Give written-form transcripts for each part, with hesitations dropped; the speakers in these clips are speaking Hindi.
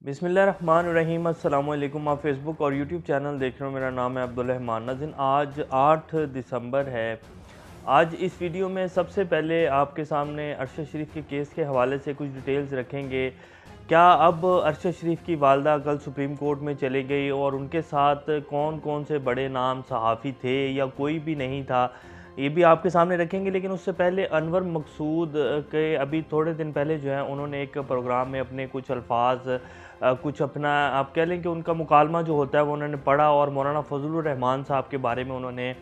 बिस्मिल्लाहिर्रहमानिर्रहीम। अस्सलाम वालेकुम। आप फेसबुक और यूट्यूब चैनल देख रहे हो। मेरा नाम है अब्दुल रहमान नाज़रीन। आज 8 दिसंबर है। आज इस वीडियो में सबसे पहले आपके सामने अरशद शरीफ के केस के हवाले से कुछ डिटेल्स रखेंगे। क्या अब अरशद शरीफ की वालदा कल सुप्रीम कोर्ट में चली गई और उनके साथ कौन कौन से बड़े नाम सहाफ़ी थे या कोई भी नहीं था, ये भी आपके सामने रखेंगे। लेकिन उससे पहले अनवर मकसूद के अभी थोड़े दिन पहले जो है उन्होंने एक प्रोग्राम में अपने कुछ अल्फाज कुछ अपना आप कह लें कि उनका मुकालमा जो होता है वो उन्होंने पढ़ा और मौलाना फजलुर रहमान साहब के बारे में उन्होंने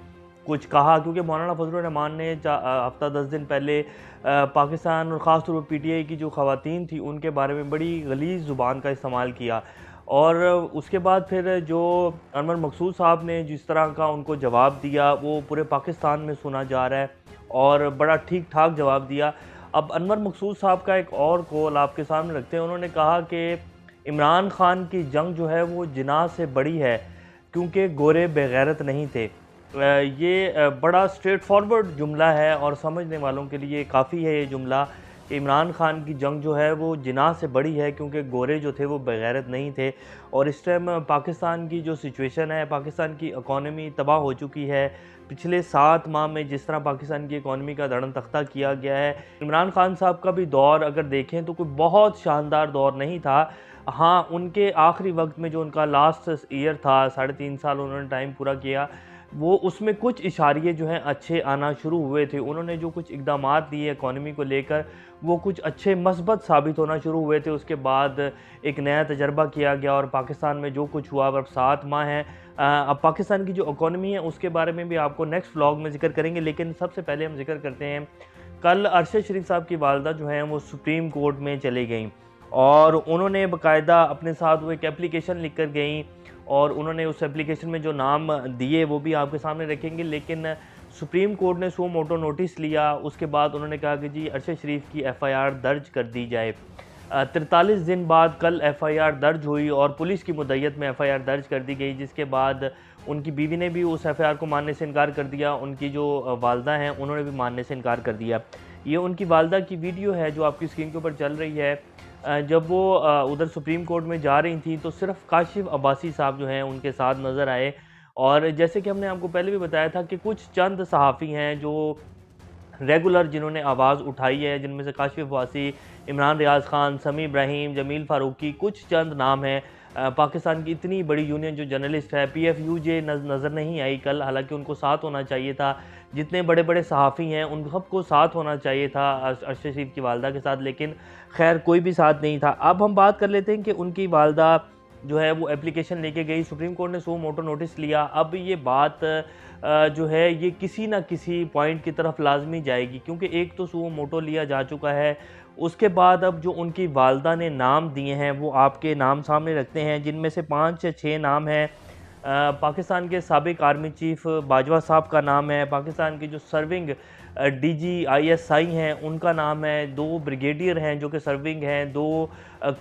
कुछ कहा। क्योंकि मौलाना फजलुर रहमान ने हफ्ता 10 दिन पहले पाकिस्तान और ख़ास तौर पर PTI की जो ख़वातीन थी उनके बारे में बड़ी गलीज़ ज़ुबान का इस्तेमाल किया। और उसके बाद फिर जो अनवर मकसूद साहब ने जिस तरह का उनको जवाब दिया वो पूरे पाकिस्तान में सुना जा रहा है और बड़ा ठीक ठाक जवाब दिया। अब अनवर मकसूद साहब का एक और कॉल आपके सामने रखते हैं। उन्होंने कहा कि इमरान खान की जंग जो है वो जिनाह से बड़ी है क्योंकि गोरे बेगैरत नहीं थे। ये बड़ा स्ट्रेट फॉरवर्ड जुमला है और समझने वालों के लिए काफ़ी है ये जुमला कि इमरान खान की जंग जो है वो जिनाह से बड़ी है क्योंकि गोरे जो थे वो बेगैरत नहीं थे। और इस टाइम पाकिस्तान की जो सिचुएशन है, पाकिस्तान की इकॉनमी तबाह हो चुकी है। पिछले 7 माह में जिस तरह पाकिस्तान की इकॉनमी का धड़न तख्ता किया गया है, इमरान खान साहब का भी दौर अगर देखें तो कोई बहुत शानदार दौर नहीं था। हाँ, उनके आखिरी वक्त में जो उनका लास्ट ईयर था, 3.5 साल उन्होंने टाइम पूरा किया, वो उसमें कुछ इशारे जो हैं अच्छे आना शुरू हुए थे। उन्होंने जो कुछ इक़दामात लिए इकॉनमी को लेकर वो कुछ अच्छे मस्बत साबित होना शुरू हुए थे। उसके बाद एक नया तजर्बा किया गया और पाकिस्तान में जो कुछ हुआ अब 7 माह हैं। अब पाकिस्तान की जो इकॉनमी है उसके बारे में भी आपको नेक्स्ट व्लॉग में ज़िक्र करेंगे। लेकिन सबसे पहले हम ज़िक्र करते हैं, कल अरशद शरीफ साहब की वालदा जो हैं वो सुप्रीम कोर्ट में चली गईं और उन्होंने बाकायदा अपने साथ वो एक एप्लीकेशन लिख कर गईं और उन्होंने उस एप्लीकेशन में जो नाम दिए वो भी आपके सामने रखेंगे। लेकिन सुप्रीम कोर्ट ने सो मोटो नोटिस लिया। उसके बाद उन्होंने कहा कि जी अरशद शरीफ की FIR दर्ज कर दी जाए। 43 दिन बाद कल FIR दर्ज हुई और पुलिस की मुद्दत में FIR दर्ज कर दी गई, जिसके बाद उनकी बीवी ने भी उस FIR को मानने से इनकार कर दिया। उनकी जो वालदा हैं उन्होंने भी मानने से इनकार कर दिया। ये उनकी वालदा की वीडियो है जो आपकी स्क्रीन के ऊपर चल रही है। जब वो उधर सुप्रीम कोर्ट में जा रही थी तो सिर्फ काशिफ अब्बासी साहब जो हैं उनके साथ नज़र आए। और जैसे कि हमने आपको पहले भी बताया था कि कुछ चंद सहाफ़ी हैं जो रेगुलर जिन्होंने आवाज़ उठाई है, जिनमें से काशिफ अब्बासी, इमरान रियाज़ ख़ान, समी इब्राहिम, जमील फ़ारूकी, कुछ चंद नाम हैं। पाकिस्तान की इतनी बड़ी यूनियन जो जर्नलिस्ट है PFUJ नज़र नहीं आई कल, हालांकि उनको साथ होना चाहिए था। जितने बड़े बड़े सहाफ़ी हैं उन सबको साथ होना चाहिए था अरशद शरीफ की वालदा के साथ, लेकिन खैर कोई भी साथ नहीं था। अब हम बात कर लेते हैं कि उनकी वालदा जो है वो एप्लीकेशन लेके गई, सुप्रीम कोर्ट ने सो मोटो नोटिस लिया। अब ये बात जो है ये किसी ना किसी पॉइंट की तरफ लाजमी जाएगी क्योंकि एक तो सो मोटो लिया जा चुका है। उसके बाद अब जो उनकी वालदा ने नाम दिए हैं वो आपके नाम सामने रखते हैं, जिनमें से 5 या 6 नाम हैं। पाकिस्तान के साबिक आर्मी चीफ बाजवा साहब का नाम है, पाकिस्तान के जो सर्विंग DG ISI हैं उनका नाम है, 2 ब्रिगेडियर हैं जो कि सर्विंग हैं, 2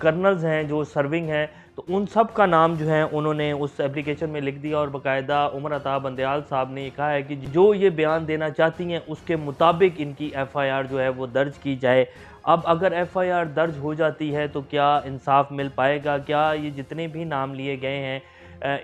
कर्नल्स हैं जो सर्विंग हैं। तो उन सब का नाम जो है उन्होंने उस एप्लीकेशन में लिख दिया और बाकायदा उमर अता बंदयाल साहब ने कहा है कि जो ये बयान देना चाहती हैं उसके मुताबिक इनकी FIR जो है वो दर्ज की जाए। अब अगर FIR दर्ज हो जाती है तो क्या इंसाफ मिल पाएगा? क्या ये जितने भी नाम लिए गए हैं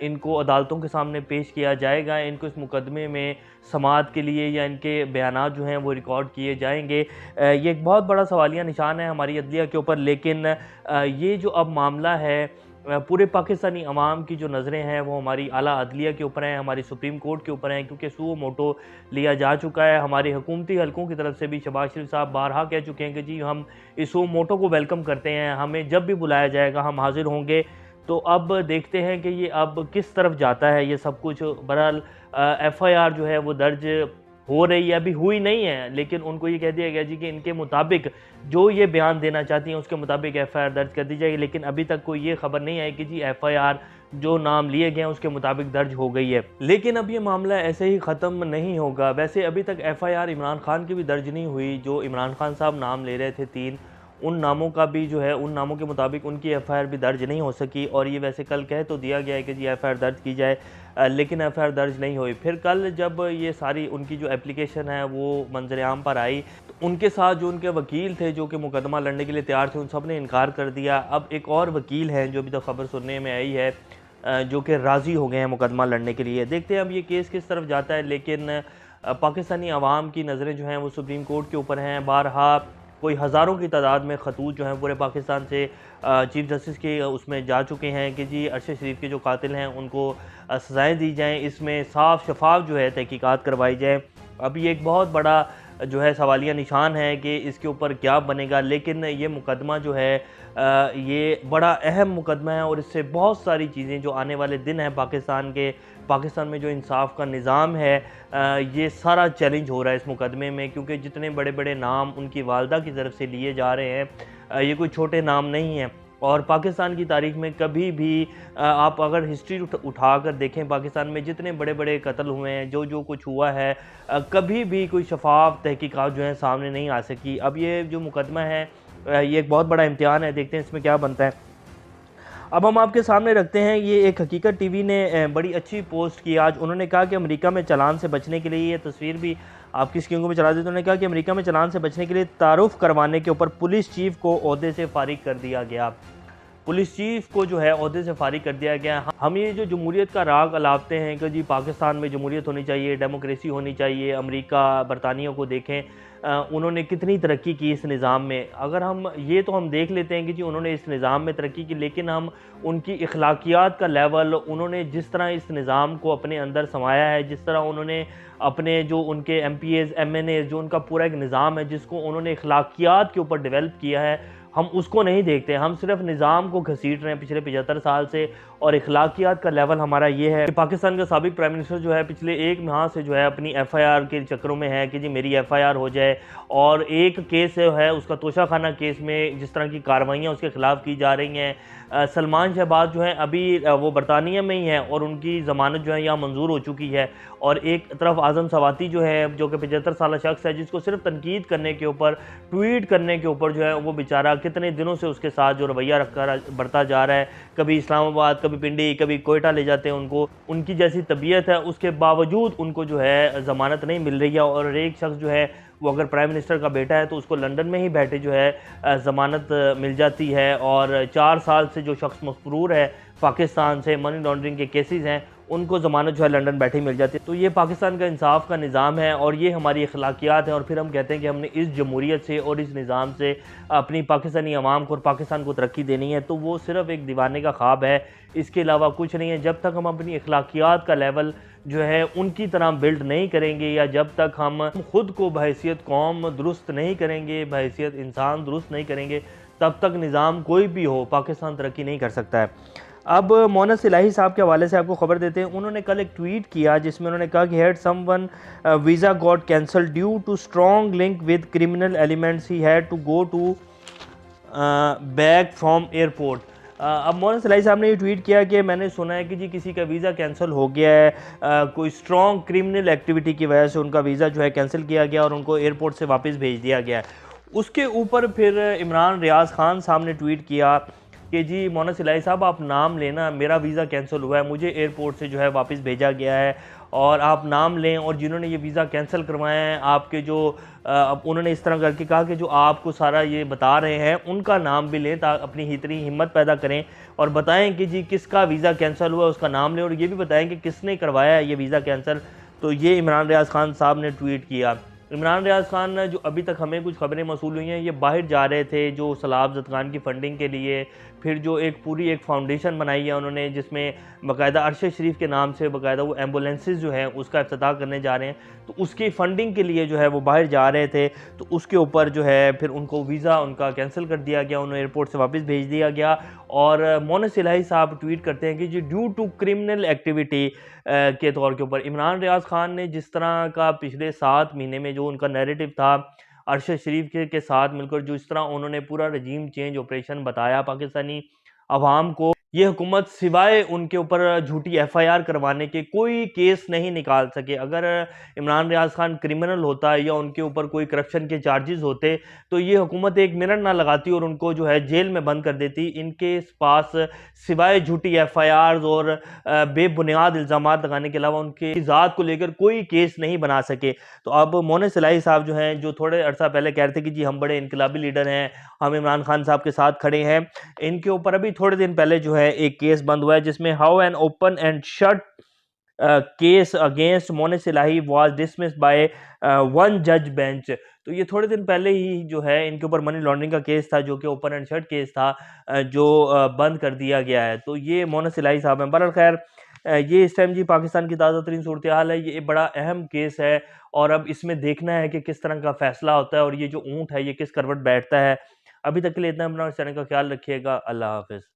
इनको अदालतों के सामने पेश किया जाएगा? इनको इस मुकदमे में समाअत के लिए या इनके बयानात जो हैं वो रिकॉर्ड किए जाएंगे? ये एक बहुत बड़ा सवालिया निशान है हमारी अदलिया के ऊपर। लेकिन ये जो अब मामला है पूरे पाकिस्तानी अवाम की जो नज़रें हैं वो हमारी आला अदलिया के ऊपर हैं, हमारी सुप्रीम कोर्ट के ऊपर हैं, क्योंकि सो मोटो लिया जा चुका है। हमारे हुकूमती हलकों की तरफ से भी शहबाज शरीफ साहब बारहा कह चुके हैं कि जी हम इस सो मोटो को वेलकम करते हैं, हमें जब भी बुलाया जाएगा हम हाजिर होंगे। तो अब देखते हैं कि ये अब किस तरफ जाता है ये सब कुछ। बहरहाल FIR जो है वो दर्ज हो रही है, अभी हुई नहीं है, लेकिन उनको ये कह दिया गया जी कि इनके मुताबिक जो ये बयान देना चाहती हैं उसके मुताबिक FIR दर्ज कर दी जाएगी। लेकिन अभी तक कोई ये खबर नहीं आई कि जी FIR जो नाम लिए गए हैं उसके मुताबिक दर्ज हो गई है। लेकिन अब ये मामला ऐसे ही ख़त्म नहीं होगा। वैसे अभी तक FIR इमरान खान की भी दर्ज नहीं हुई। जो इमरान खान साहब नाम ले रहे थे 3, उन नामों का भी जो है, उन नामों के मुताबिक उनकी एफआईआर भी दर्ज नहीं हो सकी। और ये वैसे कल कह तो दिया गया है कि जी एफआईआर दर्ज की जाए, लेकिन एफआईआर दर्ज नहीं हुई। फिर कल जब ये सारी उनकी जो एप्लीकेशन है वो मंजर-ए-आम पर आई, तो उनके साथ जो उनके वकील थे जो कि मुकदमा लड़ने के लिए तैयार थे, उन सब ने इनकार कर दिया। अब एक और वकील हैं जो अभी तक खबर सुनने में आई है, जो कि राज़ी हो गए हैं मुकदमा लड़ने के लिए। देखते हैं अब ये केस किस तरफ जाता है, लेकिन पाकिस्तानी अवाम की नज़रें जो हैं वो सुप्रीम कोर्ट के ऊपर हैं। बारहा कोई हज़ारों की तादाद में खतूत जो हैं पूरे पाकिस्तान से चीफ जस्टिस के उसमें जा चुके हैं कि जी अरशद शरीफ के जो कातिल हैं उनको सज़ाएँ दी जाएँ, इसमें साफ शफाफ जो है तहकीकात करवाई जाए। अब ये एक बहुत बड़ा जो है सवालिया निशान है कि इसके ऊपर क्या बनेगा, लेकिन ये मुकदमा जो है ये बड़ा अहम मुकदमा है और इससे बहुत सारी चीज़ें जो आने वाले दिन हैं पाकिस्तान में जो इंसाफ का निज़ाम है, ये सारा चैलेंज हो रहा है इस मुकदमे में, क्योंकि जितने बड़े बड़े नाम उनकी वालदा की तरफ से लिए जा रहे हैं, ये कोई छोटे नाम नहीं हैं। और पाकिस्तान की तारीख में कभी भी आप अगर हिस्ट्री उठा कर देखें, पाकिस्तान में जितने बड़े बड़े कत्ल हुए हैं, जो जो कुछ हुआ है, कभी भी कोई शफाफ तहकीकात जो है सामने नहीं आ सकी। अब ये जो मुकदमा है ये एक बहुत बड़ा इम्तिहान है, देखते हैं इसमें क्या बनता है। अब हम आपके सामने रखते हैं, ये एक हकीकत टीवी ने बड़ी अच्छी पोस्ट की आज। उन्होंने कहा कि अमेरिका में चालान से बचने के लिए, ये तस्वीर भी आपकी स्क्रीन को चला देते, उन्होंने कहा कि अमेरिका में चालान से बचने के लिए तारुफ करवाने के ऊपर पुलिस चीफ को ओहदे से फारिग कर दिया गया। पुलिस चीफ को जो है ओहदे से फारिग कर दिया गया। हम ये जो जमहूरियत का राग अलापते हैं कि जी पाकिस्तान में जमहूरियत होनी चाहिए, डेमोक्रेसी होनी चाहिए, अमेरिका बरतानिया को देखें, उन्होंने कितनी तरक्की की इस निज़ाम में। अगर हम ये तो हम देख लेते हैं कि जी उन्होंने इस निज़ाम में तरक्की की, लेकिन हम उनकी इखलाकियात का लेवल, उन्होंने जिस तरह इस निज़ाम को अपने अंदर समाया है, जिस तरह उन्होंने अपने जो उनके MPAs MNAs जो उनका पूरा एक निज़ाम है जिसको उन्होंने इखलाकियात के ऊपर डेवलप किया है, हम उसको नहीं देखते। हम सिर्फ निज़ाम को घसीट रहे हैं पिछले 75 साल से, और इखलाकियात का लेवल हमारा ये है कि पाकिस्तान का साबिक प्राइम मिनिस्टर जो है पिछले एक माह से जो है अपनी FIR के चक्करों में है कि जी मेरी FIR हो जाए, और एक केस है उसका तोशाखाना केस में जिस तरह की कार्रवाइयाँ उसके खिलाफ की जा रही हैं। सलमान शहबाज जो हैं अभी वो बरतानिया में ही हैं और उनकी ज़मानत जो है यहाँ मंजूर हो चुकी है। और एक तरफ आज़म सवाती जो है, जो कि 75 साल शख्स है, जिसको सिर्फ तनकीद करने के ऊपर, ट्वीट करने के ऊपर जो है वो बेचारा कितने दिनों से उसके साथ जो रवैया रखकर बढ़ता जा रहा है, कभी इस्लामाबाद, कभी पिंडी, कभी कोयटा ले जाते हैं उनको। उनकी जैसी तबीयत है, उसके बावजूद उनको जो है ज़मानत नहीं मिल रही है। और एक शख्स जो है वो अगर प्राइम मिनिस्टर का बेटा है तो उसको लंदन में ही बैठे जो है ज़मानत मिल जाती है। और 4 साल से जो शख्स मसरूर है पाकिस्तान से, मनी लॉन्ड्रिंग के केसेस हैं, उनको ज़मानत जो है लंदन बैठे मिल जाती है। तो ये पाकिस्तान का इंसाफ का निज़ाम है और ये हमारी अखलाकियात हैं। और फिर हम कहते हैं कि हमने इस जमहूरियत से और इस निज़ाम से अपनी पाकिस्तानी अवाम को और पाकिस्तान को तरक्की देनी है, तो वो सिर्फ़ एक दीवाने का ख्वाब है, इसके अलावा कुछ नहीं है। जब तक हम अपनी अखलाकियात का लेवल जो है उनकी तरह बिल्ड नहीं करेंगे, या जब तक हम खुद को बहैसियत कौम दुरुस्त नहीं करेंगे, बहैसियत इंसान दुरुस्त नहीं करेंगे, तब तक निज़ाम कोई भी हो, पाकिस्तान तरक्की नहीं कर सकता है। अब मोनस इलाही साहब के हवाले से आपको खबर देते हैं। उन्होंने कल एक ट्वीट किया जिसमें उन्होंने कहा कि had someone visa got cancelled due to strong link with criminal elements, he had to go to back from airport. अब मोहन सलाई साहब ने ये ट्वीट किया कि मैंने सुना है कि जी किसी का वीज़ा कैंसिल हो गया है, कोई स्ट्रॉन्ग क्रिमिनल एक्टिविटी की वजह से उनका वीज़ा जो है कैंसिल किया गया और उनको एयरपोर्ट से वापस भेज दिया गया है। उसके ऊपर फिर इमरान रियाज खान साहब ने ट्वीट किया कि जी मोहन सलाई साहब आप नाम लेना, मेरा वीज़ा कैंसिल हुआ है, मुझे एयरपोर्ट से जो है वापस भेजा गया है, और आप नाम लें। और जिन्होंने ये वीज़ा कैंसिल करवाए हैं आपके जो उन्होंने इस तरह करके कहा कि जो आपको सारा ये बता रहे हैं उनका नाम भी लें, ताकि अपनी इतनी हिम्मत पैदा करें और बताएं कि जी किसका वीज़ा कैंसिल हुआ, उसका नाम लें, और ये भी बताएं कि किसने करवाया है ये वीज़ा कैंसिल। तो ये इमरान रियाज खान साहब ने ट्वीट किया। इमरान रियाज खान जो अभी तक हमें कुछ खबरें मौसूल हुई हैं, ये बाहर जा रहे थे जो सलाब ज़दगान की फ़ंडिंग के लिए। फिर जो एक पूरी एक फ़ाउंडेशन बनाई है उन्होंने, जिसमें बाकायदा अरशद शरीफ के नाम से बाकायदा वो एम्बुलेंसेस जो हैं उसका इफ्तिताह करने जा रहे हैं, तो उसकी फ़ंडिंग के लिए जो है वो बाहर जा रहे थे। तो उसके ऊपर जो है फिर उनको वीज़ा उनका कैंसिल कर दिया गया, उन्हें एयरपोर्ट से वापस भेज दिया गया। और मोनस इलाही साहब ट्वीट करते हैं कि जी ड्यू टू क्रिमिनल एक्टिविटी के तौर के ऊपर इमरान रियाज खान ने जिस तरह का पिछले 7 महीने में जो उनका नैरेटिव था अरशद शरीफ के साथ मिलकर, जो इस तरह उन्होंने पूरा रजीम चेंज ऑपरेशन बताया पाकिस्तानी अवाम को ये हुकूमत सिवाय उनके ऊपर झूठी एफआईआर करवाने के कोई केस नहीं निकाल सके। अगर इमरान रियाज खान क्रिमिनल होता या उनके ऊपर कोई करप्शन के चार्जेस होते तो ये हुकूमत एक मिनट ना लगाती और उनको जो है जेल में बंद कर देती। इनके पास सिवाय झूठी एफआईआर और बेबुनियाद इल्ज़ामात लगाने के अलावा उनके ज़ात को लेकर कोई केस नहीं बना सके। तो अब मोनिस इलाही साहब जो हैं, जो थोड़े अर्सा पहले कह रहे थे कि जी हम बड़े इनकलाबी लीडर हैं, हम इमरान खान साहब के साथ खड़े हैं, इनके ऊपर अभी थोड़े दिन पहले जो है एक केस बंद हुआ है जिसमें how an open and shut case against Monis Elahi was dismissed by one जज बेंच। तो ये थोड़े दिन पहले ही जो है इनके ऊपर मनी लॉन्ड्रिंग का केस था जो कि ओपन एंड शट केस था, जो बंद कर दिया गया है। तो ये मोनिस इलाही साहब हैं। बहरहाल खैर, ये इस टाइम जी पाकिस्तान की ताज़ा तरीन सूरत हाल है। ये बड़ा अहम केस है और अब इसमें देखना है कि किस तरह का फैसला होता है और ये जो ऊँट है ये किस करवट बैठता है। अभी तक के लिए इतना। अपना चैनल का ख्याल रखिएगा। अल्लाह हाफिज़।